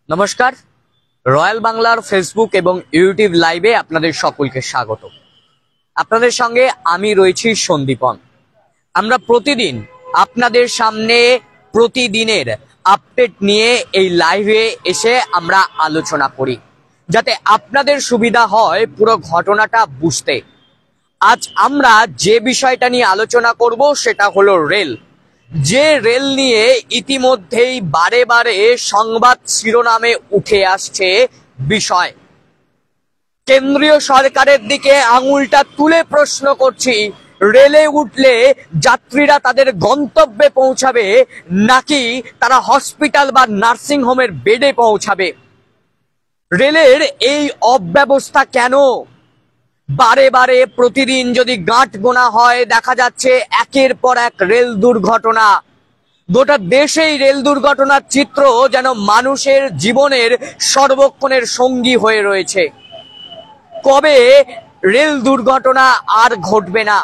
নমস্কার, রয়্যাল বাংলার ফেসবুক এবং ইউটিউব লাইভে আপনাদের সকলকে স্বাগত। আপনাদের সঙ্গে আমি রয়েছি সন্দীপন। আমরা প্রতিদিন আপনাদের সামনে প্রতিদিনের আপডেট নিয়ে এই লাইভে এসে আমরা আলোচনা করি, যাতে আপনাদের সুবিধা হয় পুরো ঘটনাটা বুঝতে। আজ আমরা যে বিষয়টা নিয়ে আলোচনা করব সেটা হলো রেল। যে রেল নিয়ে ইতিমধ্যেই বারে বারে সংবাদ শিরোনামে উঠে আসছে বিষয়। কেন্দ্রীয় সরকারের দিকে আঙুলটা তুলে প্রশ্ন করছি, রেলে উঠলে যাত্রীরা তাদের গন্তব্যে পৌঁছাবে নাকি তারা হসপিটাল বা নার্সিং হোমের বেডে পৌঁছাবে? রেলের এই অব্যবস্থা কেন? বারে বারে প্রতিদিন যদি গাঁট গোনা হয় দেখা যাচ্ছে একের পর এক রেল দুর্ঘটনা। গোটা দেশেই রেল দুর্ঘটনার চিত্র যেন মানুষের জীবনের সর্বক্ষণের সঙ্গী হয়ে রয়েছে। কবে রেল দুর্ঘটনা আর ঘটবে না?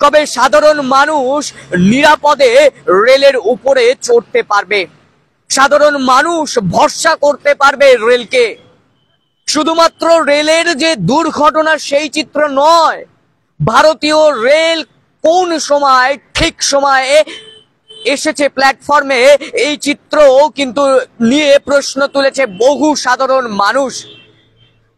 কবে সাধারণ মানুষ নিরাপদে রেলের উপরে চড়তে পারবে? সাধারণ মানুষ ভরসা করতে পারবে রেলকে? শুধুমাত্র রেলের যে দুর্ঘটনা সেই চিত্র নয়, ভারতীয় রেল কোন সময় ঠিক সময়ে এসেছে প্ল্যাটফর্মে এই চিত্রও কিন্তু নিয়ে প্রশ্ন তুলেছে বহু সাধারণ মানুষ।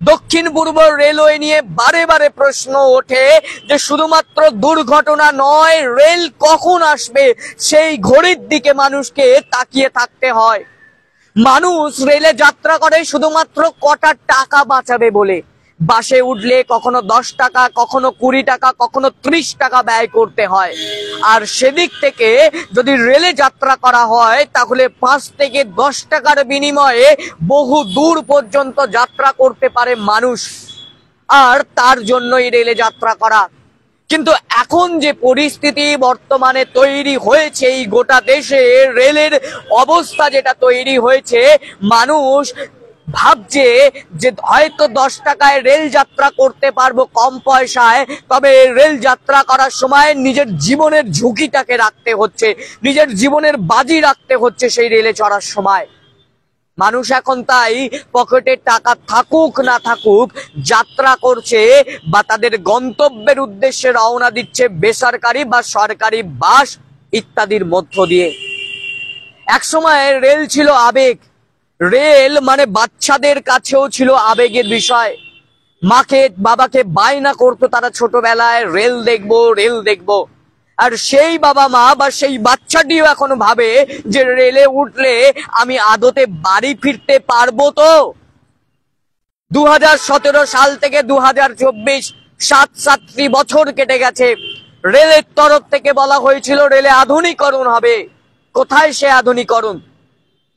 দক্ষিণ পূর্ব রেলওয়ে নিয়ে বারে বারে প্রশ্ন ওঠে যে শুধুমাত্র দুর্ঘটনা নয়, রেল কখন আসবে সেই ঘড়ির দিকে মানুষকে তাকিয়ে থাকতে হয়। মানুষ রেলে যাত্রা করে শুধুমাত্র কটা টাকা বাঁচাবে বলে। বাসে উঠলে কখনো 10 টাকা, কখনো 20 টাকা, কখনো 30 টাকা ব্যয় করতে হয়। আর সেদিক থেকে যদি রেলে যাত্রা করা হয় তাহলে 5 থেকে 10 টাকার বিনিময়ে বহু দূর পর্যন্ত যাত্রা করতে পারে মানুষ, আর তার জন্যই রেলে যাত্রা করা। কিন্তু এখন যে পরিস্থিতি বর্তমানে তৈরি হয়েছে এই গোটা দেশে, রেলের অবস্থা যেটা তৈরি হয়েছে, মানুষ ভাবছে যে হয়তো 10 টাকায় রেল যাত্রা করতে পারবো কম পয়সায়, তবে রেল যাত্রা করার সময় নিজের জীবনের ঝুঁকিটাকে রাখতে হচ্ছে, নিজের জীবনের বাজি রাখতে হচ্ছে সেই রেলে চড়ার সময়। মানুষ এখন তাই পকেটে টাকা থাকুক না থাকুক যাত্রা করছে বা তাদের গন্তব্যের উদ্দেশ্যে রওনা দিচ্ছে বেসরকারি বা সরকারি বাস ইত্যাদির মধ্য দিয়ে। একসময় রেল ছিল আবেগ, রেল মানে বাচ্চাদের কাছেও ছিল আবেগের বিষয়। মাকে বাবাকে বায়না করতো তারা ছোটবেলায়, রেল দেখবো রেল দেখবো। আর সেই বাবা মা বা সেই বাচ্চাটিও এখন ভাবে যে রেলে উঠলে আমি আদতে বাড়ি ফিরতে পারবো তো? 2017 সাল থেকে 2024 7 বছর কেটে গেছে। রেলের তরফ থেকে বলা হয়েছিল রেলে আধুনিকরণ হবে। কোথায় সে আধুনিকরণ?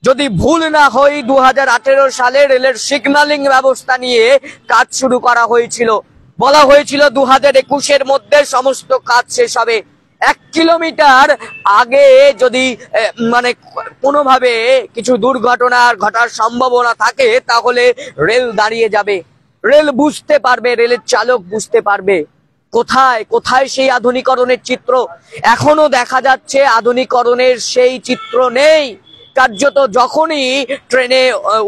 যদি ভুল না হয় 2018 সালে রেলের সিগন্যালিং ব্যবস্থা নিয়ে কাজ শুরু করা হয়েছিল। বলা হয়েছিল 2021-এর মধ্যে সমস্ত কাজ শেষ হবে। 1 কিলোমিটার আগে যদি মানে কোনোভাবে কিছু দুর্ঘটনা ঘটার সম্ভাবনা থাকে তাহলে রেল দাঁড়িয়ে যাবে, রেল বুঝতে পারবে, রেলের চালক বুঝতে পারবে। কোথায় কোথায় সেই আধুনিকরণের চিত্র? এখনো দেখা যাচ্ছে আধুনিকরণের সেই চিত্র নেই। কার্যত যখনই ট্রেনে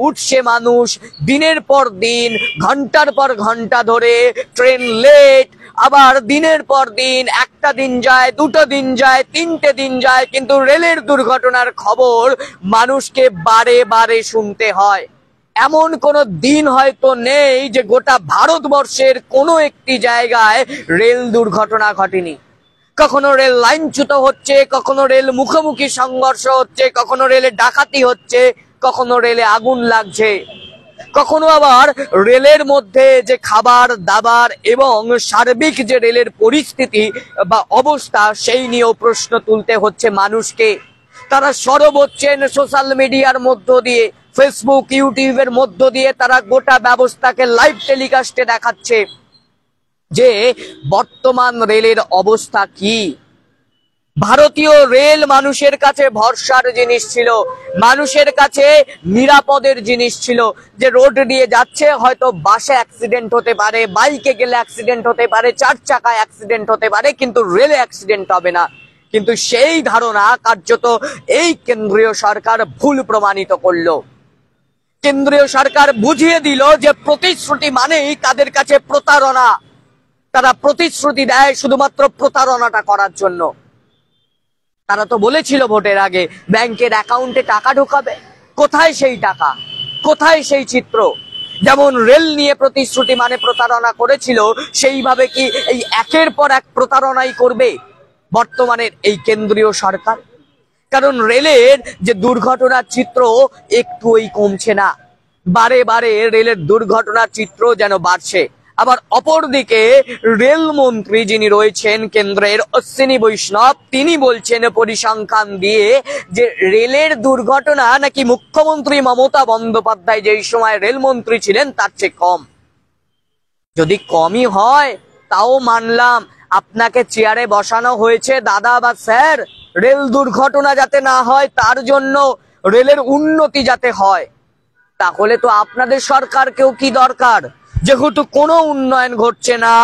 উঠছে মানুষ, দিনের পর দিন, ঘন্টার পর ঘন্টা ধরে ট্রেন লেট, আবার দিনের পর দিন, একটা দিন যায়, 2টো দিন যায়, 3টে দিন যায়, কিন্তু রেলের দুর্ঘটনার খবর মানুষকে বারে বারে শুনতে হয়। এমন কোনো দিন হয়তো নেই যে গোটা ভারতবর্ষের কোনো একটি জায়গায় রেল দুর্ঘটনা ঘটেনি। কখনো রেল লাইনচ্যুত হচ্ছে, কখনো রেল মুখোমুখি সংঘর্ষ হচ্ছে, কখনো রেলে ডাকাতি হচ্ছে, কখনো রেলে আগুন লাগছে, কখনো আবার রেলের মধ্যে যে খাবার দাবার এবং সার্বিক যে রেলের পরিস্থিতি বা অবস্থা সেই নিয়েও প্রশ্ন তুলতে হচ্ছে মানুষকে। তারা সরব হচ্ছেন সোশ্যাল মিডিয়ার মধ্য দিয়ে, ফেসবুক ইউটিউবের মধ্য দিয়ে তারা গোটা ব্যবস্থাকে লাইভ টেলিকাস্টে দেখাচ্ছে যে বর্তমান রেলের অবস্থা কি। ভারতীয় রেল মানুষের কাছে ভরসার জিনিস ছিল, মানুষের কাছে নিরাপদের জিনিস ছিল। যে রোড দিয়ে যাচ্ছে, হয়তো বাসে অ্যাক্সিডেন্ট হতে পারে, বাইকে গেলে অ্যাক্সিডেন্ট হতে পারে, 4 চাকায় অ্যাক্সিডেন্ট হতে পারে, কিন্তু রেলে অ্যাক্সিডেন্ট হবে না। কিন্তু সেই ধারণা কার্যত এই কেন্দ্রীয় সরকার ভুল প্রমাণিত করলো। কেন্দ্রীয় সরকার বুঝিয়ে দিল যে প্রতিশ্রুতি মানেই তাদের কাছে প্রতারণা। তারা প্রতিশ্রুতি দেয় শুধুমাত্র প্রতারণাটা করার জন্য। তারা তো বলেছিল ভোটের আগে ব্যাংকের অ্যাকাউন্টে টাকা ঢোকাবে। কোথায় সেই টাকা? কোথায় সেই চিত্র? যেমন রেল নিয়ে প্রতিশ্রুতি মানে প্রতারণা করেছিল, সেইভাবে কি এই একের পর এক প্রতারণাই করবে বর্তমানের এই কেন্দ্রীয় সরকার? কারণ রেলের যে দুর্ঘটনার চিত্র একটুই কমছে না, বারে বারে রেলের দুর্ঘটনার চিত্র যেন বাড়ছে। আবার অপরদিকে রেলমন্ত্রী যিনি রয়েছেন কেন্দ্রের, অশ্বিনী বৈষ্ণব, তিনি বলছেন পরিসংখ্যান দিয়ে যে রেলের দুর্ঘটনা নাকি মুখ্যমন্ত্রী মমতা বন্দ্যোপাধ্যায় যেই সময় রেলমন্ত্রী ছিলেন তার চেয়ে কম। যদি কমই হয় তাও মানলাম, আপনাকে চেয়ারে বসানো হয়েছে দাদা বা স্যার রেল দুর্ঘটনা যাতে না হয়, তার জন্য রেলের উন্নতি যাতে হয়। তাহলে তো আপনাদের সরকারকেও কি দরকার? যেহেতু কোনো উন্নয়ন ঘটছে না,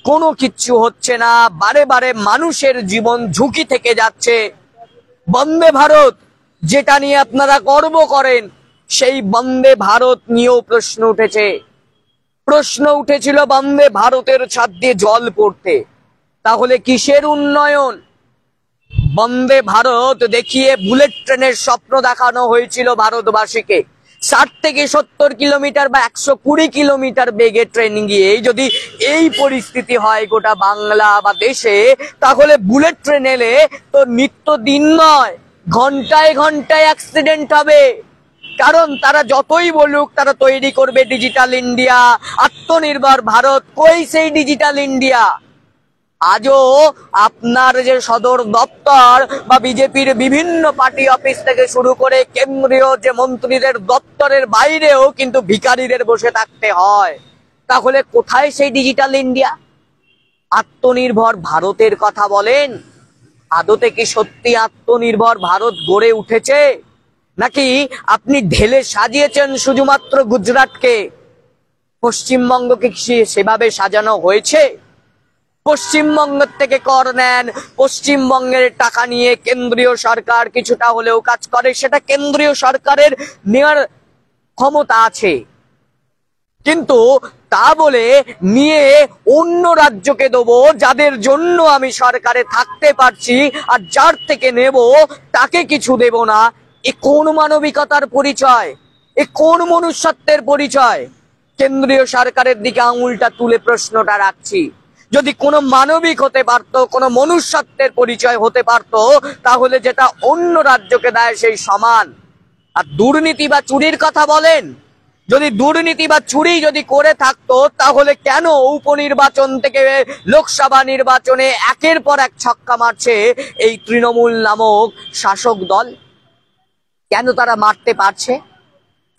কোনো কিচ্ছু হচ্ছে না, বারে বারে মানুষের জীবন ঝুঁকি থেকে যাচ্ছে, বন্দে ভারত যেটা নিয়ে আপনারা গর্ব করেন সেই বন্দে ভারত নিয়েও প্রশ্ন উঠেছে। প্রশ্ন উঠেছিল বন্দে ভারতের ছাদ দিয়ে জল পড়তে। তাহলে কিসের উন্নয়ন? বন্দে ভারত দেখিয়ে বুলেট ট্রেনের স্বপ্ন দেখানো হয়েছিল ভারতবাসীকে। 60 থেকে 70 কিলোমিটার বা 120 কিলোমিটার বেগে ট্রেন গিয়ে যদি এই পরিস্থিতি হয় গোটা বাংলা বা দেশে, তাহলে বুলেট ট্রেন এলে তো নিত্যদিন নয়, ঘন্টায় ঘন্টায় অ্যাক্সিডেন্ট হবে। কারণ তারা যতই বলুক তারা তৈরি করবে ডিজিটাল ইন্ডিয়া, আত্মনির্ভর ভারত, কই সেই ডিজিটাল ইন্ডিয়া? আজও আপনার যে সদর দপ্তর বা বিজেপির বিভিন্ন পার্টি অফিস থেকে শুরু করে কেন্দ্রীয় যে মন্ত্রীদের দপ্তরের বাইরেও কিন্তু ভিখারিদের বসে থাকতে হয়। তাহলে কোথায় সেই ডিজিটাল ইন্ডিয়া? আত্মনির্ভর ভারতের কথা বলেন, আদতে কি সত্যি আত্মনির্ভর ভারত গড়ে উঠেছে, নাকি আপনি ঢেলে সাজিয়েছেন শুধুমাত্র গুজরাটকে? পশ্চিমবঙ্গকে কি সেভাবে সাজানো হয়েছে? পশ্চিমবঙ্গের থেকে কর নেন, পশ্চিমবঙ্গের টাকা নিয়ে কেন্দ্রীয় সরকার কিছুটা হলেও কাজ করে, সেটা কেন্দ্রীয় সরকারের নেওয়ার ক্ষমতা আছে। কিন্তু তা বলে নিয়ে অন্য রাজ্যকে দেবো যাদের জন্য আমি সরকারে থাকতে পারছি, আর যার থেকে নেব তাকে কিছু দেব না, এ কোন মানবিকতার পরিচয়? এ কোন মনুষ্যত্বের পরিচয়? কেন্দ্রীয় সরকারের দিকে আঙুলটা তুলে প্রশ্নটা রাখছি। যদি কোনো মানবিক হতে পারতো, কোনো মনুষ্যত্বের পরিচয় হতে পারতো, তাহলে যেটা অন্য রাজ্যকে দেয় সেই সমান। আর দুর্নীতি বা চুরির কথা বলেন, যদি দুর্নীতি বা চুরি যদি করে থাকতো, তাহলে কেন উপনির্বাচন থেকে লোকসভা নির্বাচনে একের পর এক ছক্কা মারছে এই তৃণমূল নামক শাসক দল? কেন তারা মারতে পারছে?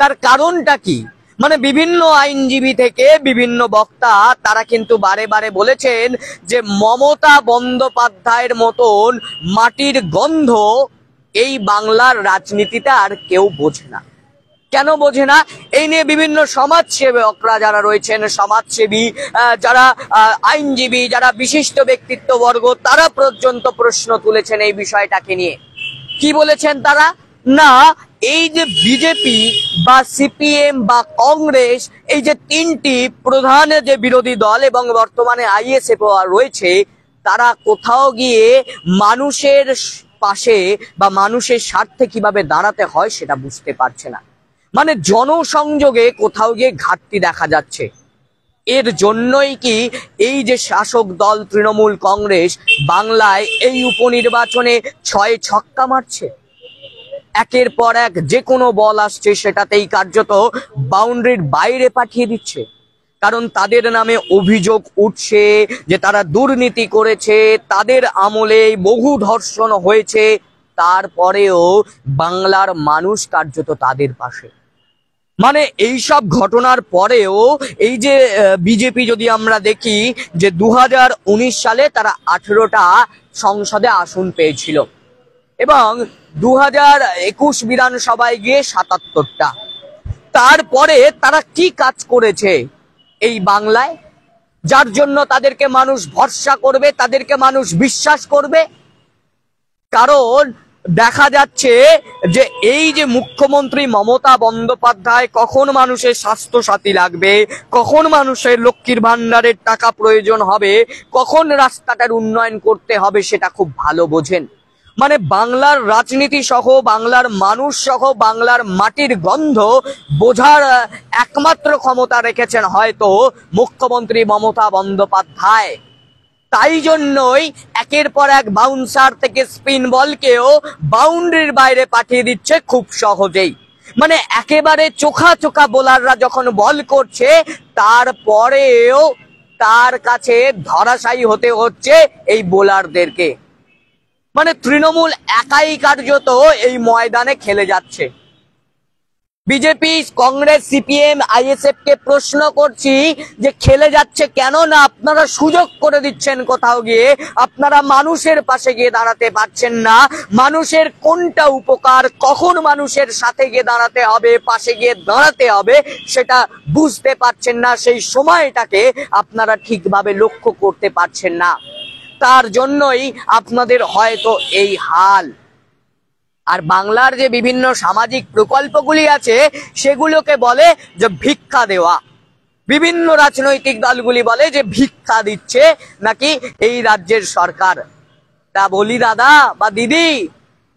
তার কারণটা কি? মানে বিভিন্ন আইনজীবী থেকে বিভিন্ন বক্তা তারা কিন্তু বারে বারে বলেছেন যে মমতা বন্দ্যোপাধ্যায়ের মতন মাটির গন্ধ এই বাংলার রাজনীতিতে আর কেউ বোঝে না। কেন বোঝে না? এই নিয়ে বিভিন্ন সমাজসেবকরা যারা রয়েছেন, সমাজসেবী যারা আইনজীবী, যারা বিশিষ্ট ব্যক্তিত্ববর্গ, তারা পর্যন্ত প্রশ্ন তুলেছেন এই বিষয়টাকে নিয়ে। কি বলেছেন তারা? না, এই যে বিজেপি বা সিপিএম বা কংগ্রেস, এই যে তিনটি প্রধান যে বিরোধী দল এবং বর্তমানে আইএসএফ রয়েছে, তারা কোথাও গিয়ে মানুষের পাশে বা মানুষের স্বার্থে কিভাবে দাঁড়াতে হয় সেটা বুঝতে পারছে না। মানে জনসংযোগে কোথাও গিয়ে ঘাটতি দেখা যাচ্ছে। এর জন্যই কি এই যে শাসক দল তৃণমূল কংগ্রেস বাংলায় এই উপনির্বাচনে 6 ছক্কা মারছে? একের পর এক যে কোনো বল আসছে সেটাতেই কার্যত বাউন্ডারির বাইরে পাঠিয়ে দিচ্ছে। কারণ তাদের নামে অভিযোগ উঠছে যে তারা দুর্নীতি করেছে, তাদের আমলে বহু ধর্ষণ হয়েছে, তারপরেও বাংলার মানুষ কার্যত তাদের পাশে। মানে এই সব ঘটনার পরেও এই যে বিজেপি যদি আমরা দেখি যে 2019 সালে তারা 18টা সংসদে আসন পেয়েছিল এবং 2021 বিধানসভায় গিয়ে 77টা। তারপরে তারা কি কাজ করেছে এই বাংলায়, যার জন্য তাদেরকে মানুষ ভরসা করবে, তাদেরকে মানুষ বিশ্বাস করবে? কারণ দেখা যাচ্ছে যে এই যে মুখ্যমন্ত্রী মমতা বন্দ্যোপাধ্যায় কখন মানুষের স্বাস্থ্য সাথী লাগবে, কখন মানুষের লক্ষ্মীর ভান্ডারের টাকা প্রয়োজন হবে, কখন রাস্তাটার উন্নয়ন করতে হবে সেটা খুব ভালো বোঝেন। মানে বাংলার রাজনীতি সহ, বাংলার মানুষ সহ, বাংলার মাটির গন্ধ বোঝার একমাত্র ক্ষমতা রেখেছেন হয়তো মুখ্যমন্ত্রী মমতা বন্দ্যোপাধ্যায়। তাই জন্যই একের পর এক বাউন্সার থেকে স্পিন বলকেও বাউন্ডারির বাইরে পাঠিয়ে দিচ্ছে খুব সহজেই। মানে একেবারে চোখা চোখা বোলাররা যখন বল করছে তারপরেও তার কাছে ধরাশায়ী হতে হচ্ছে এই বোলারদেরকে। মানে তৃণমূল একাই কার্যত এই ময়দানে খেলে যাচ্ছে। বিজেপি, কংগ্রেস, সিপিএম, আইএসএফ কে প্রশ্ন করছি যে খেলে যাচ্ছে কেন না? আপনারা সুযোগ করে দিচ্ছেন কোথাও গিয়ে, আপনারা মানুষের পাশে গিয়ে দাঁড়াতে পারছেন না। মানুষের কোনটা উপকার, কখন মানুষের সাথে গিয়ে দাঁড়াতে হবে, পাশে গিয়ে দাঁড়াতে হবে সেটা বুঝতে পারছেন না। সেই সময়টাকে আপনারা ঠিকভাবে লক্ষ্য করতে পারছেন না, তার জন্যই আপনাদের হয়তো এই হাল। আর বাংলার যে বিভিন্ন সামাজিক প্রকল্পগুলি আছে সেগুলোকে বলে যে ভিক্ষা দেওয়া। বিভিন্ন রাজনৈতিক দলগুলি বলে যে ভিক্ষা দিচ্ছে নাকি এই রাজ্যের সরকার। তা বলি দাদা বা দিদি,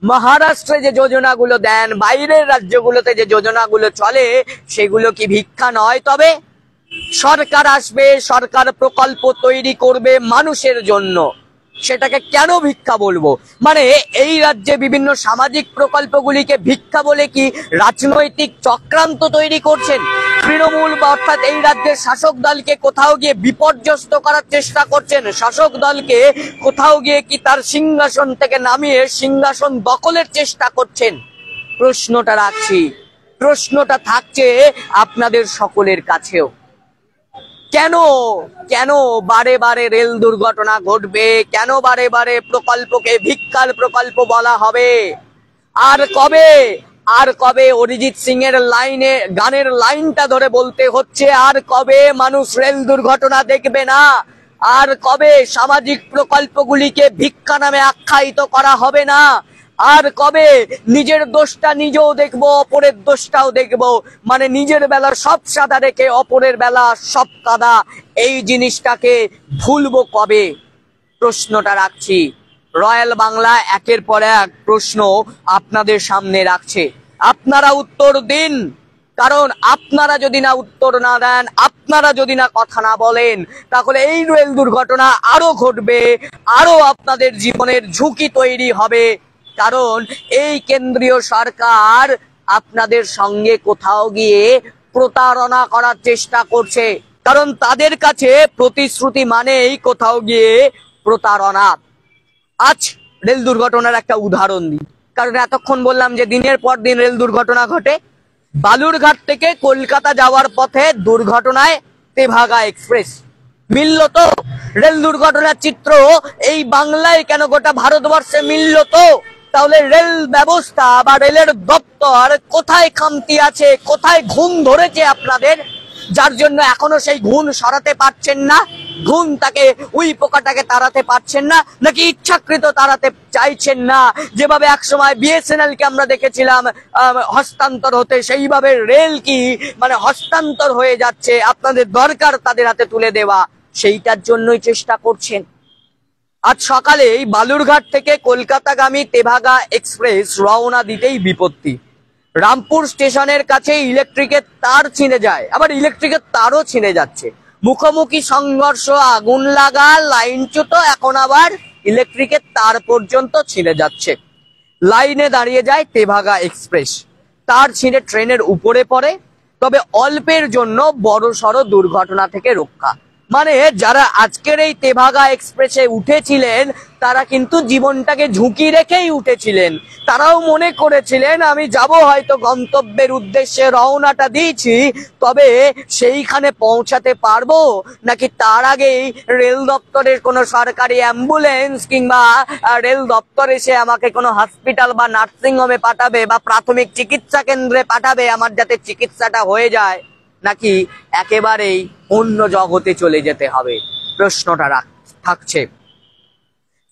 মহারাষ্ট্রে যে যোজনাগুলো দেন, বাইরের রাজ্যগুলোতে যে যোজনাগুলো চলে সেগুলো কি ভিক্ষা নয়? তবে সরকার আসবে, সরকার প্রকল্প তৈরি করবে মানুষের জন্য, সেটাকে কেন ভিক্ষা বলবো? মানে এই রাজ্যে বিভিন্ন সামাজিক প্রকল্পগুলিকে ভিক্ষা বলে কি রাজনৈতিক চক্রান্ত তৈরি করছেন তৃণমূল, বা অর্থাৎ এই রাজ্যের শাসক দলকে কোথাও গিয়ে বিপর্যস্ত করার চেষ্টা করছেন? শাসক দলকে কোথাও গিয়ে কি তার সিংহাসন থেকে নামিয়ে সিংহাসন দখলের চেষ্টা করছেন? প্রশ্নটা রাখছি, প্রশ্নটা থাকছে আপনাদের সকলের কাছেও। কেন কেন বারে বারে রেল দুর্ঘটনা ঘটবে? কেন বারে বারে প্রকল্পকে ভিক্ষার প্রকল্প বলা হবে? আর কবে, আর কবে অরিজিৎ সিং এর লাইনে গানের লাইনটা ধরে বলতে হচ্ছে, আর কবে মানুষ রেল দুর্ঘটনা দেখবে না? আর কবে সামাজিক প্রকল্পগুলিকে ভিক্ষা নামে আখ্যায়িত করা হবে না? আর কবে নিজের দোষটা নিজেও দেখবো, অপরের দোষটাও দেখবো? মানে নিজের বেলা সব সাদা রেখে অপরের বেলা সব কাদা, এই জিনিসটাকে ভুলবো কবে? প্রশ্নটা রাখছি। রয়্যাল বাংলা একের পর এক প্রশ্ন আপনাদের সামনে রাখছে, আপনারা উত্তর দিন। কারণ আপনারা যদি না উত্তর না দেন, আপনারা যদি না কথা না বলেন, তাহলে এই রেল দুর্ঘটনা আরো ঘটবে, আরো আপনাদের জীবনের ঝুঁকি তৈরি হবে। কারণ এই কেন্দ্রীয় সরকার আপনাদের সঙ্গে কোথাও গিয়ে প্রতারণা করার চেষ্টা করছে। কারণ তাদের কাছে প্রতিশ্রুতি মানেই কোথাও গিয়ে প্রতারণা। আজ রেল দুর্ঘটনার একটা উদাহরণ দিই, কারণ এতক্ষণ বললাম যে দিনের পর দিন রেল দুর্ঘটনা ঘটে। বালুরঘাট থেকে কলকাতা যাওয়ার পথে দুর্ঘটনায় তেভাগা এক্সপ্রেস মিলল তো? রেল দুর্ঘটনার চিত্র এই বাংলায় কেন, গোটা ভারতবর্ষে মিলল তো? তাহলে রেল ব্যবস্থা বা রেলের দপ্তর কোথায় খামতি আছে, কোথায় ঘুম ধরেছে আপনাদের, যার জন্য এখনো সেই ঘুম সরাতে পারছেন না? ঘুম তাকে, উই পোকাটাকে তাড়াতে পারছেন না, নাকি ইচ্ছাকৃত তাড়াতে চাইছেন না? যেভাবে একসময় বিএসএনএল কে আমরা দেখেছিলাম হস্তান্তর হতে, সেইভাবে রেল কি মানে হস্তান্তর হয়ে যাচ্ছে, আপনাদের দরকার তাদের হাতে তুলে দেওয়া, সেইটার জন্যই চেষ্টা করছেন। আজ সকালে বালুরঘাট থেকে কলকাতাগামী তেভাগা এক্সপ্রেস রওনা দিতেই বিপত্তি। রামপুর স্টেশনের কাছে ইলেকট্রিকের তার ছিঁড়ে যায়, আবার ইলেকট্রিকের তারও ছিঁড়ে যাচ্ছে। মুখোমুখি সংঘর্ষ, আগুন লাগা, লাইনচ্যুত, এখন আবার ইলেকট্রিকের তার পর্যন্ত ছিঁড়ে যাচ্ছে। লাইনে দাঁড়িয়ে যায় তেভাগা এক্সপ্রেস, তার ছিঁড়ে ট্রেনের উপরে পড়ে, তবে অল্পের জন্য বড়সড় দুর্ঘটনা থেকে রক্ষা। মানে যারা আজকের এই তেভাগা এক্সপ্রেসে উঠেছিলেন তারা কিন্তু জীবনটাকে ঝুঁকি রেখেই উঠেছিলেন। তারাও মনে করেছিলেন আমি যাব, হয়তো গন্তব্যের উদ্দেশ্যে রওনাটা দিয়েছি, তবে সেইখানে পৌঁছাতে পারবো নাকি তার আগেই রেল দপ্তরের কোনো সরকারি অ্যাম্বুলেন্স কিংবা রেল দপ্তর এসে আমাকে কোনো হসপিটাল বা নার্সিং হোমে পাঠাবে বা প্রাথমিক চিকিৎসা কেন্দ্রে পাঠাবে আমার যাতে চিকিৎসাটা হয়ে যায়, নাকি একেবারেই অন্য জগতে চলে যেতে হবে? প্রশ্নটা থাকছে।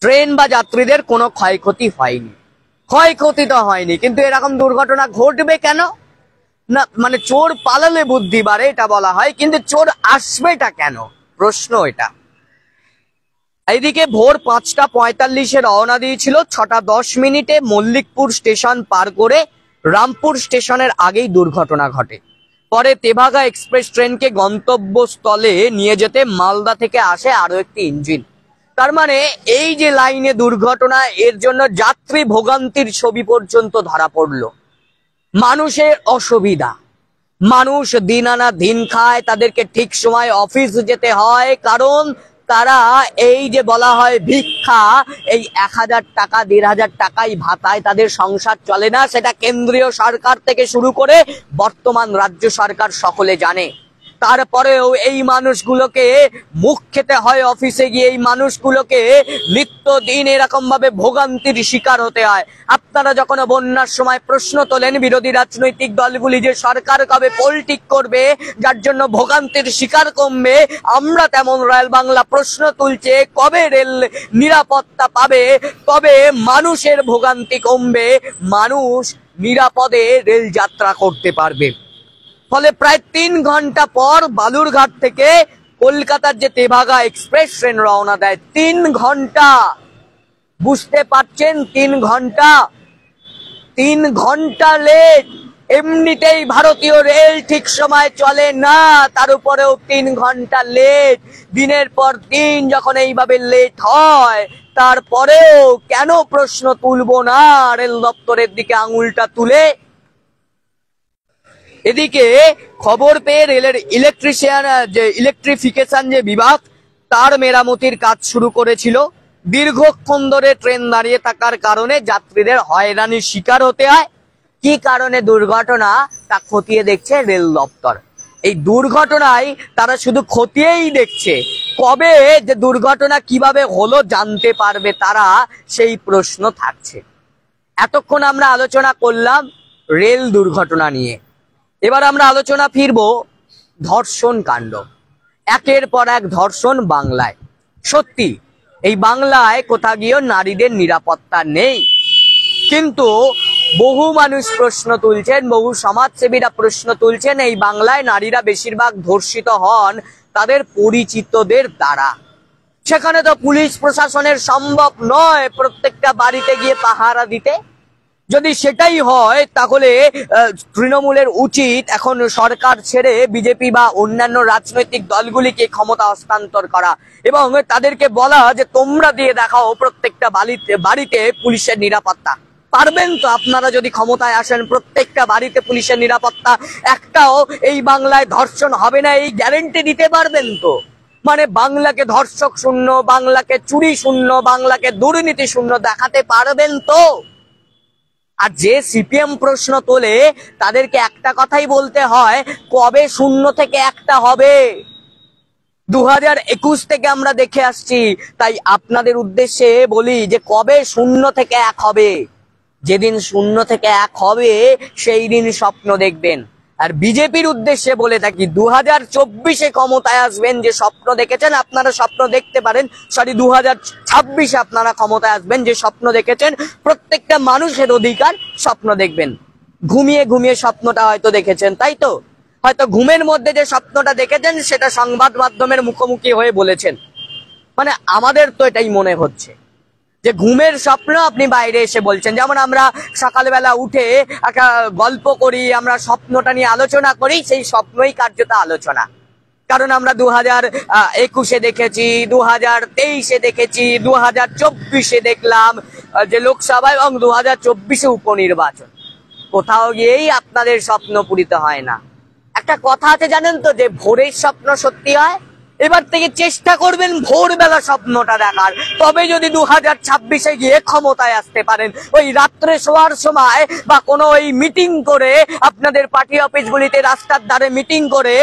ট্রেন বা যাত্রীদের কোনো ক্ষয়ক্ষতি হয়নি, ক্ষয়ক্ষতি তো হয়নি, কিন্তু এরকম দুর্ঘটনা ঘটবে কেন? না মানে চোর পালালে বুদ্ধি বাড়ে এটা বলা হয়, কিন্তু চোর আসবেটা কেন, প্রশ্ন এটা। এইদিকে ভোর 5টা 45-এ রওনা দিয়েছিল, 6টা 10 মিনিটে মল্লিকপুর স্টেশন পার করে রামপুর স্টেশনের আগেই দুর্ঘটনা ঘটে। পরে তেভাগা এক্সপ্রেস ট্রেনকে গন্তব্যস্থলে নিয়ে যেতে মালদা থেকে আসে আরো একটি ইঞ্জিন। তার মানে এই যে লাইনে দুর্ঘটনা, এর জন্য যাত্রী ভোগান্তির ছবি পর্যন্ত ধরা পড়লো। মানুষের অসুবিধা, মানুষ দিন আনা দিন খায়, তাদেরকে ঠিক সময় অফিস যেতে হয়, কারণ তারা এই যে বলা হয় ভিক্ষা, এই 1000 টাকা 1500 টাকাই ভাতায় তাদের সংসার চলে না। সেটা কেন্দ্রীয় সরকার থেকে শুরু করে বর্তমান রাজ্য সরকার সকলে জানে। তারপরেও এই মানুষগুলোকে মুখ খেতে হয় অফিসে গিয়ে, এই মানুষগুলোকে নিত্যদিন এরকম ভাবে ভোগান্তির শিকার হতে হয়। আপনারা যখন বন্যার সময় প্রশ্ন তোলেন বিরোধী রাজনৈতিক দলগুলি যে সরকার কবে পোল ঠিক করবে যার জন্য ভোগান্তির শিকার কমবে, আমরা তেমন রয়্যাল বাংলা প্রশ্ন তুলছে কবে রেল নিরাপত্তা পাবে, কবে মানুষের ভোগান্তি কমবে, মানুষ নিরাপদে রেল যাত্রা করতে পারবে। ফলে প্রায় 3 ঘন্টা পর বালুরঘাট থেকে কলকাতার যে তেভাগা এক্সপ্রেস ট্রেন রওনা দেয়। 3 ঘন্টা, বুঝতে পারছেন? 3 ঘন্টা, 3 ঘন্টা লেট। এমনিতেই ভারতীয় রেল ঠিক সময় চলে না, তার উপরেও 3 ঘন্টা লেট। দিনের পর দিন যখন এইভাবে লেট হয়, তারপরেও কেন প্রশ্ন তুলবো না রেল দপ্তরের দিকে আঙুলটা তুলে? এদিকে খবর পেয়ে রেলের ইলেকট্রিফিকেশন যে বিভাগ, তার মেরামতির কাজ শুরু করেছিল। দীর্ঘক্ষণ ধরে ট্রেন দাঁড়িয়ে থাকার কারণে যাত্রীদের হয়রানির শিকার হতে হয়। কি কারণে দুর্ঘটনা তা খতিয়ে দেখছে রেল দপ্তর। এই দুর্ঘটনায় তারা শুধু খতিয়েই দেখছে, কবে যে দুর্ঘটনা কিভাবে হলো জানতে পারবে তারা, সেই প্রশ্ন থাকছে। এতক্ষণ আমরা আলোচনা করলাম রেল দুর্ঘটনা নিয়ে, এবার আমরা আলোচনা ফিরবো ধর্ষণ কাণ্ড। একের পর এক ধর্ষণ বাংলায়। সত্যি এই বাংলায় কোথা গিয়েও নারীদের নিরাপত্তা নেই, কিন্তু বহু মানুষ প্রশ্ন তুলছেন, বহু সমাজসেবীরা প্রশ্ন তুলছেন, এই বাংলায় নারীরা বেশিরভাগ ধর্ষিত হন তাদের পরিচিতদের দ্বারা। সেখানে তো পুলিশ প্রশাসনের সম্ভব নয় প্রত্যেকটা বাড়িতে গিয়ে পাহারা দিতে। যদি সেটাই হয় তাহলে তৃণমূলের উচিত এখন সরকার ছেড়ে বিজেপি বা অন্যান্য রাজনৈতিক দলগুলিকে ক্ষমতা হস্তান্তর করা এবং তাদেরকে বলা যে তোমরা দিয়ে দেখাও প্রত্যেকটা বাড়িতে পুলিশের নিরাপত্তা। পারবেন তো আপনারা যদি ক্ষমতায় আসেন? প্রত্যেকটা বাড়িতে পুলিশের নিরাপত্তা, একটাও এই বাংলায় ধর্ষণ হবে না এই গ্যারেন্টি দিতে পারবেন তো? মানে বাংলাকে ধর্ষক শূন্য, বাংলাকে চুরি শূন্য, বাংলাকে দুর্নীতি শূন্য দেখাতে পারবেন তো? আর যে সিপিএম প্রশ্ন তোলে তাদেরকে একটা কথাই বলতে হয়, কবে 0 থেকে 1টা হবে? 2021 থেকে আমরা দেখে আসছি। তাই আপনাদের উদ্দেশ্যে বলি যে কবে 0 থেকে 1 হবে? যেদিন 0 থেকে 1 হবে সেই দিন স্বপ্ন দেখবেন। আর বিজেপির উদ্দেশ্যে বলে থাকি 2024-এ ক্ষমতায় আসবেন, যে স্বপ্ন দেখেছেন আপনারা স্বপ্ন দেখতে পারেন, 2026-এ আপনারা ক্ষমতায় আসবেন, যে স্বপ্ন দেখেছেন প্রত্যেকটা মানুষের অধিকার, স্বপ্ন দেখবেন। ঘুমিয়ে ঘুমিয়ে স্বপ্নটা হয়তো দেখেছেন, তাই তো? হয়তো ঘুমের মধ্যে যে স্বপ্নটা দেখেছেন সেটা সংবাদ মাধ্যমের মুখোমুখি হয়ে বলেছেন। মানে আমাদের তো এটাই মনে হচ্ছে যে ঘুমের স্বপ্ন আপনি বাইরে এসে বলছেন। যেমন আমরা সকালবেলা উঠে একটা গল্প করি, আমরা স্বপ্নটা নিয়ে আলোচনা করি, সেই স্বপ্নই কার্যত আলোচনা। কারণ আমরা 2021-এ দেখেছি, 2023-এ দেখেছি, 2024-এ দেখলাম যে লোকসভা এবং 2024-এ উপনির্বাচন। কোথাও গিয়েই আপনাদের স্বপ্ন পূরিত হয় না। একটা কথা আছে জানেন তো, যে ভোরের স্বপ্ন সত্যি হয়। এবার থেকে চেষ্টা করবেন ভোরবেলা স্বপ্নটা দেখার, তবে যদি 2026-এ গিয়ে ক্ষমতায় আসতে পারেন। ওই রাত্রে শোয়ার সময় বা কোনো ওই মিটিং করে, আপনাদের পার্টি অফিসগুলিতে রাস্তার ধারে মিটিং করে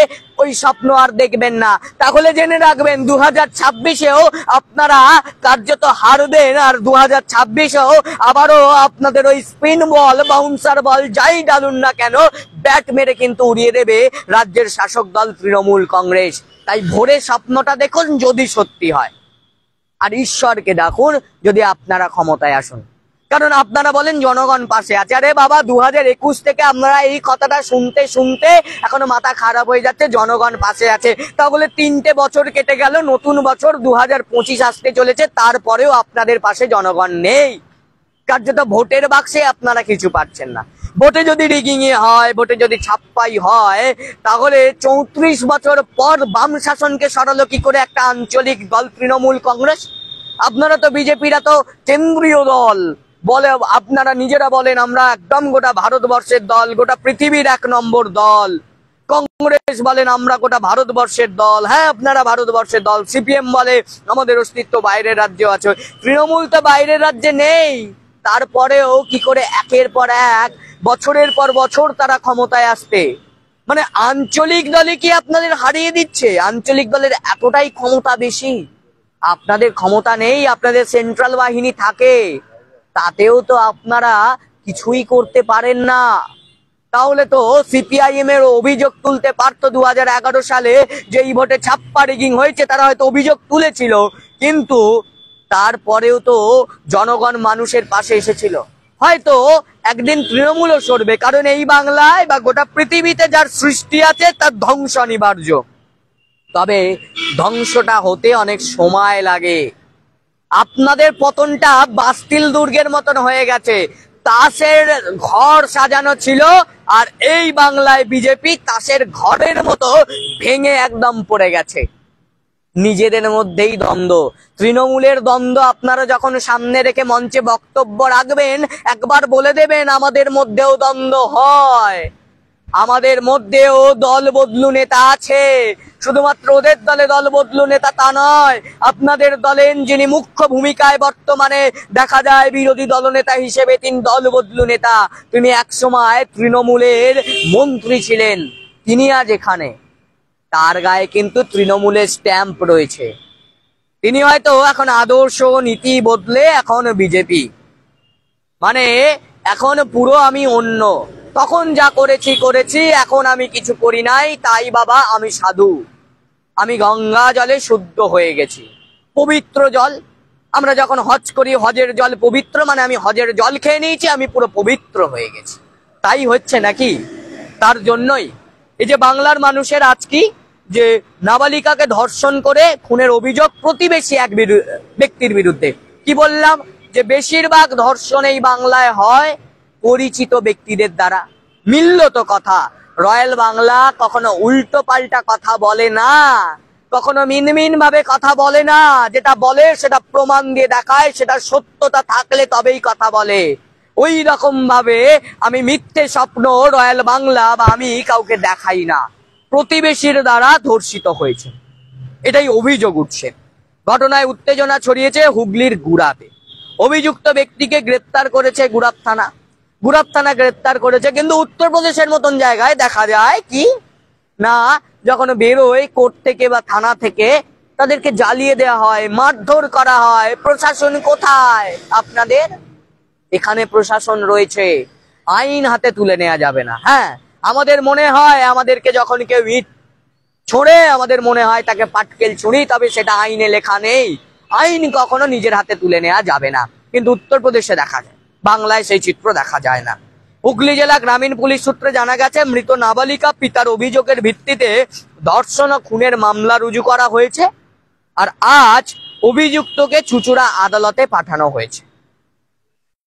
ওই স্বপ্ন আর দেখবেন না। তাহলে জেনে রাখবেন 2026-এও আপনারা কার্যত হারবেন, আর 2026-এও আবারও আপনাদের ওই স্পিন বল, বাউন্সার বল যাই ডালুন না কেন, ব্যাট মেরে কিন্তু উড়িয়ে দেবে রাজ্যের শাসক দল তৃণমূল কংগ্রেস। তাই ভোরে স্বপ্নটা দেখুন যদি সত্যি হয়, আর ঈশ্বরকে ডাকুন যদি আপনারা ক্ষমতায় আসুন। কারণ আপনারা বলেন জনগণ পাশে আছে। আরে বাবা, 2021 থেকে আপনারা এই কথাটা শুনতে শুনতে এখনো মাথা খারাপ হয়ে যাচ্ছে, জনগণ পাশে আছে। তাহলে 3টে বছর কেটে গেল, নতুন বছর 2025 আসতে চলেছে, তারপরেও আপনাদের পাশে জনগণ নেই। কার্যত ভোটের বাক্সে আপনারা কিছু পাচ্ছেন না। ভোটে যদি রিগিং হয়, ভোটে যদি ছাপ্পাই হয়, তাহলে 34 বছর পর বাম শাসনকে সরালো কি করে একটা আঞ্চলিক দল তৃণমূল কংগ্রেস? আপনারা তো বিজেপিরা তো কেন্দ্রীয় দল বলে, আপনারা নিজেরা বলেন আমরা একদম গোটা ভারতবর্ষের দল, গোটা পৃথিবীর 1 নম্বর দল। কংগ্রেস বলেন আমরা গোটা ভারতবর্ষের দল। হ্যাঁ, আপনারা ভারতবর্ষের দল। সিপিএম বলে আমাদের অস্তিত্ব বাইরের রাজ্যে আছে। তৃণমূল তো বাইরের রাজ্যে নেই, তারপরেও কি করে একের পর এক বছরের পর বছর তারা ক্ষমতায় আসতে, মানে আঞ্চলিক দলে কি আপনাদের হারিয়ে দিচ্ছে? আঞ্চলিক দলের এতটাই ক্ষমতা বেশি? আপনাদের ক্ষমতা নেই, আপনাদের সেন্ট্রাল বাহিনী থাকে, তাতেও তো আপনারা কিছুই করতে পারেন না। তাহলে তো সিপিআইএম এর অভিযোগ তুলতে পারতো 2011 সালে যে এই ভোটে ছাপ্পা রিগিং হয়েছে, তারা হয়তো অভিযোগ তুলেছিল, কিন্তু তারপরেও তো জনগণ মানুষের পাশে এসেছিল। হয়তো একদিন তৃণমূলও সরবে, কারণ এই বাংলায় বা গোটা পৃথিবীতে যার সৃষ্টি আছে তার ধ্বংস অনিবার্য। তবে ধ্বংসটা হতে অনেক সময় লাগে। আপনাদের পতনটা বাস্তিল দুর্গের মতন হয়ে গেছে, তাসের ঘর সাজানো ছিল, আর এই বাংলায় বিজেপি তাসের ঘরের মতো ভেঙে একদম পড়ে গেছে। নিজেদের মধ্যেই দ্বন্দ্ব, তৃণমূলের দ্বন্দ্ব আপনারা যখন সামনে রেখে মঞ্চে বক্তব্য রাখবেন, একবার বলে দেবেন আমাদের মধ্যেও দ্বন্দ্ব হয়, আমাদের মধ্যেও দল বদলু নেতা আছে। শুধুমাত্র ওদের দলে দল বদলু নেতা তা নয়, আপনাদের দলের যিনি মুখ্য ভূমিকায় বর্তমানে দেখা যায় বিরোধী দলনেতা হিসেবে, তিনি দল বদলু নেতা। তিনি একসময় তৃণমূলের মন্ত্রী ছিলেন, তিনি আজ এখানে, তার গায়ে কিন্তু তৃণমূলের স্ট্যাম্প রয়েছে। তিনি হয়তো এখন আদর্শ নীতি বদলে এখন বিজেপি, মানে এখন পুরো আমি অন্য, তখন যা করেছি করেছি, এখন আমি কিছু করি নাই, তাই বাবা আমি সাধু, আমি গঙ্গা জলে শুদ্ধ হয়ে গেছি, পবিত্র জল। আমরা যখন হজ করি, হজের জল পবিত্র, মানে আমি হজের জল খেয়ে নিয়েছি, আমি পুরো পবিত্র হয়ে গেছি। তাই হচ্ছে নাকি? তার জন্যই এই যে বাংলার মানুষের আজ কি, যে নাবালিকাকে ধর্ষণ করে খুনের অভিযোগ প্রতিবেশী এক ব্যক্তির বিরুদ্ধে। কি বললাম? যে বেশিরভাগ ধর্ষণ এই বাংলায় হয় পরিচিত ব্যক্তিদের দ্বারা। মিলল তো কথা? রয়্যাল বাংলা কখনো উল্টো পাল্টা কথা বলে না, কখনো মিনমিন ভাবে কথা বলে না। যেটা বলে সেটা প্রমাণ দিয়ে দেখায়, সেটা সত্যতা থাকলে তবেই কথা বলে। ওই রকম ভাবে আমি মিথ্যে স্বপ্ন রয়্যাল বাংলা বা আমি কাউকে দেখাই না। প্রতিবেশীর দ্বারা ধর্ষিত হয়েছে, এটাই অভিযোগ উঠছে। ঘটনায় উত্তেজনা ছড়িয়েছে হুগলির গুড়াতে। অভিযুক্ত ব্যক্তিকে গ্রেপ্তার করেছে গুড়াপ থানা। গুড়াপ থানা গ্রেপ্তার করেছে, কিন্তু উত্তরপ্রদেশের মতন জায়গায় দেখা যায় কি না, যখন বেরোয় কোর্ট থেকে বা থানা থেকে, তাদেরকে জ্বালিয়ে দেওয়া হয়, মারধর করা হয়। প্রশাসন কোথায় আপনাদের? এখানে প্রশাসন রয়েছে, আইন হাতে তুলে নেওয়া যাবে না। হ্যাঁ, আমাদের মনে হয় আমাদেরকে যখন কেউ ইট ছোড়ে, আমাদের মনে হয় তাকে পাটকেল ছুরি, তবে সেটা আইনে লেখা নেই। আইন কখনো নিজের হাতে তুলে নেওয়া যাবে না, কিন্তু উত্তরপ্রদেশে দেখা যায়, বাংলায় সেই চিত্র দেখা যায় না। হুগলি জেলা গ্রামীণ পুলিশ সূত্রে জানা গেছে, মৃত নাবালিকা পিতার অভিযোগের ভিত্তিতে ধর্ষণ ও খুনের মামলা রুজু করা হয়েছে, আর আজ অভিযুক্তকে চুঁচুড়া আদালতে পাঠানো হয়েছে।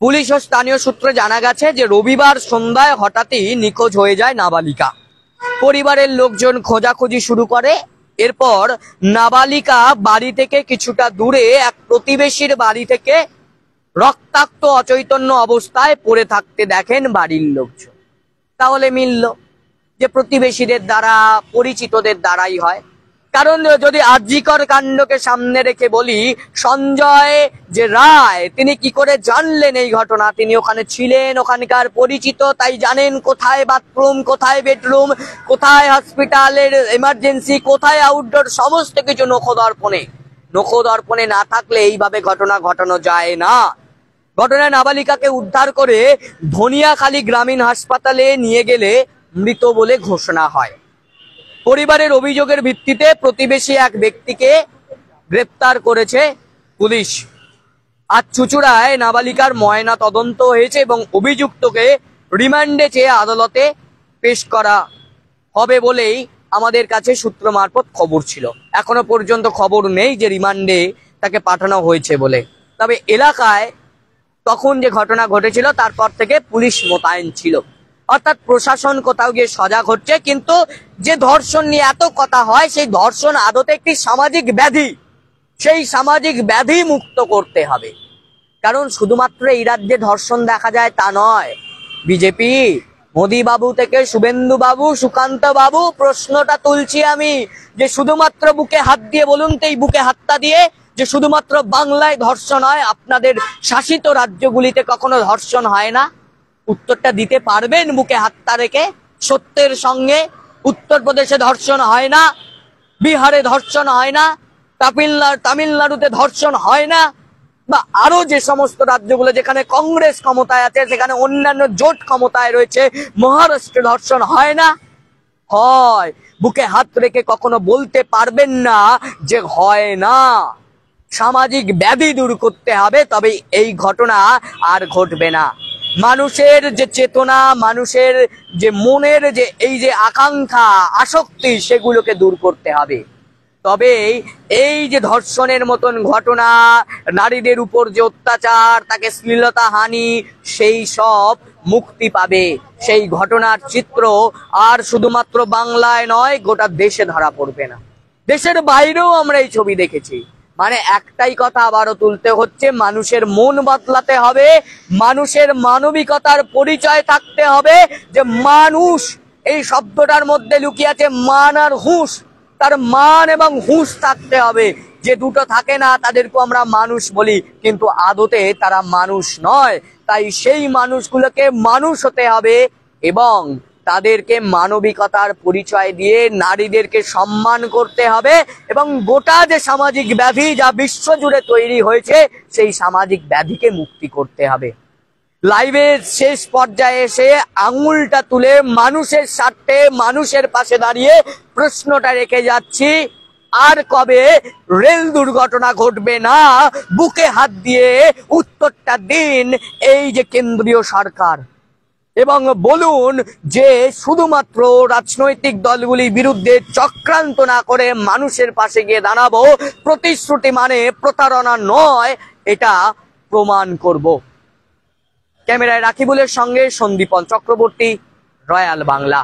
পুলিশ ও স্থানীয় সূত্রে জানা গেছে যে রবিবার সন্ধ্যায় হঠাৎই নিখোঁজ হয়ে যায় নাবালিকা। পরিবারের লোকজন খোঁজাখুঁজি শুরু করে। এরপর নাবালিকা বাড়ি থেকে কিছুটা দূরে এক প্রতিবেশীর বাড়ি থেকে রক্তাক্ত অচৈতন্য অবস্থায় পড়ে থাকতে দেখেন বাড়ির লোকজন। তাহলে মিলল যে প্রতিবেশীদের দ্বারা, পরিচিতদের দ্বারাই হয়। কারণ যদি আরজিকর কাণ্ডকে সামনে রেখে বলি, সঞ্জয় যে রায়, তিনি কি করে জানলেন এই ঘটনা? তিনি ওখানে ছিলেন, ওখানকার পরিচিত, তাই জানেন কোথায় বাথরুম, কোথায় বেডরুম, কোথায় হসপিটালের এমার্জেন্সি, কোথায় আউটডোর, সমস্ত কিছু নখদর্পণে না থাকলে এইভাবে ঘটনা ঘটানো যায় না। ঘটনায় নাবালিকাকে উদ্ধার করে ধনিয়াখালী গ্রামীণ হাসপাতালে নিয়ে গেলে মৃত বলে ঘোষণা হয়। পরিবারের অভিযোগের ভিত্তিতে প্রতিবেশী এক ব্যক্তিকে গ্রেপ্তার করেছে পুলিশ। আজ চুঁচুড়ায় নাবালিকার ময়না তদন্ত হয়েছে এবং অভিযুক্তকে রিমান্ডে চেয়ে আদালতে পেশ করা হবে বলেই আমাদের কাছে সূত্র মারফত খবর ছিল। এখনো পর্যন্ত খবর নেই যে রিমান্ডে তাকে পাঠানো হয়েছে বলে। তবে এলাকায় তখন যে ঘটনা ঘটেছিল তারপর থেকে পুলিশ মোতায়েন ছিল, অর্থাৎ প্রশাসন কোথাও গিয়ে সজাগ হচ্ছে। কিন্তু যে ধর্ষণ নিয়ে এত কথা হয়, সেই ধর্ষণ আদতে একটি সামাজিক ব্যাধি। সেই সামাজিক ব্যাধি মুক্ত করতে হবে। কারণ শুধুমাত্র এই রাজ্যে ধর্ষণ দেখা যায় তা নয়। বিজেপি, মোদী বাবু থেকে শুভেন্দু বাবু, সুকান্ত বাবু, প্রশ্নটা তুলছি আমি যে শুধুমাত্র বুকে হাত দিয়ে বলুন তো, এই বুকে হাতটা দিয়ে, যে শুধুমাত্র বাংলায় ধর্ষণ হয়, আপনাদের শাসিত রাজ্যগুলিতে কখনো ধর্ষণ হয় না? উত্তরটা দিতে পারবেন বুকে হাতটা রেখে সত্যের সঙ্গে? উত্তরপ্রদেশে ধর্ষণ হয় না, বিহারে ধর্ষণ হয় না, তামিলনাড়ুতে ধর্ষণ হয় না, বা আরো যে সমস্ত রাজ্যগুলো যেখানে কংগ্রেস ক্ষমতায় আছে, সেখানে অন্যান্য জোট ক্ষমতায় রয়েছে, মহারাষ্ট্রে ধর্ষণ হয় না? হয়। বুকে হাত রেখে কখনো বলতে পারবেন না যে হয় না। সামাজিক ব্যাধি দূর করতে হবে, তবে এই ঘটনা আর ঘটবে না। মানুষের যে চেতনা, মানুষের যে মনের যে এই যে আকাঙ্ক্ষা, আসক্তি, সেগুলোকে দূর করতে হবে। তবে এই যে ধর্ষণের মতন ঘটনা, নারীদের উপর যে অত্যাচার, তাকে শ্লীলতা হানি, সেই সব মুক্তি পাবে। সেই ঘটনার চিত্র আর শুধুমাত্র বাংলায় নয়, গোটা দেশে ধরা পড়বে না। দেশের বাইরেও আমরা এই ছবি দেখেছি। মানে একটাই কথা আবারও তুলতে হচ্ছে, মানুষের মন বদলাতে হবে, মানুষের মানবিকতার পরিচয় থাকতে হবে। যে মানুষ, এই শব্দটার মধ্যে লুকিয়ে আছে মান আর হুঁশ। তার মান এবং হুঁশ থাকতে হবে। যে দুটো থাকে না তাদেরকে আমরা মানুষ বলি, কিন্তু আদতে তারা মানুষ নয়। তাই সেই মানুষগুলোকে মানুষ হতে হবে এবং তাদেরকে মানবিকতার পরিচয় দিয়ে নারীদেরকে সম্মান করতে হবে। এবং গোটা যে সামাজিক ব্যাধি যা বিশ্বজুড়ে তৈরি হয়েছে, সেই সামাজিক ব্যাধিকে মুক্তি করতে হবে। লাইভের শেষ পর্যায়ে এসে আঙুলটা তুলে মানুষের স্বার্থে, মানুষের পাশে দাঁড়িয়ে প্রশ্নটা রেখে যাচ্ছি, আর কবে রেল দুর্ঘটনা ঘটবে না? বুকে হাত দিয়ে উত্তরটা দিন এই যে কেন্দ্রীয় সরকার, এবং বলুন যে শুধুমাত্র রাজনৈতিক দলগুলির বিরুদ্ধে চক্রান্ত না করে মানুষের পাশে গিয়ে দাঁড়াবো। প্রতিশ্রুতি মানে প্রতারণা নয়, এটা প্রমাণ করব। ক্যামেরায় রাকিবুলের সঙ্গে সন্দীপন চক্রবর্তী, রয়্যাল বাংলা।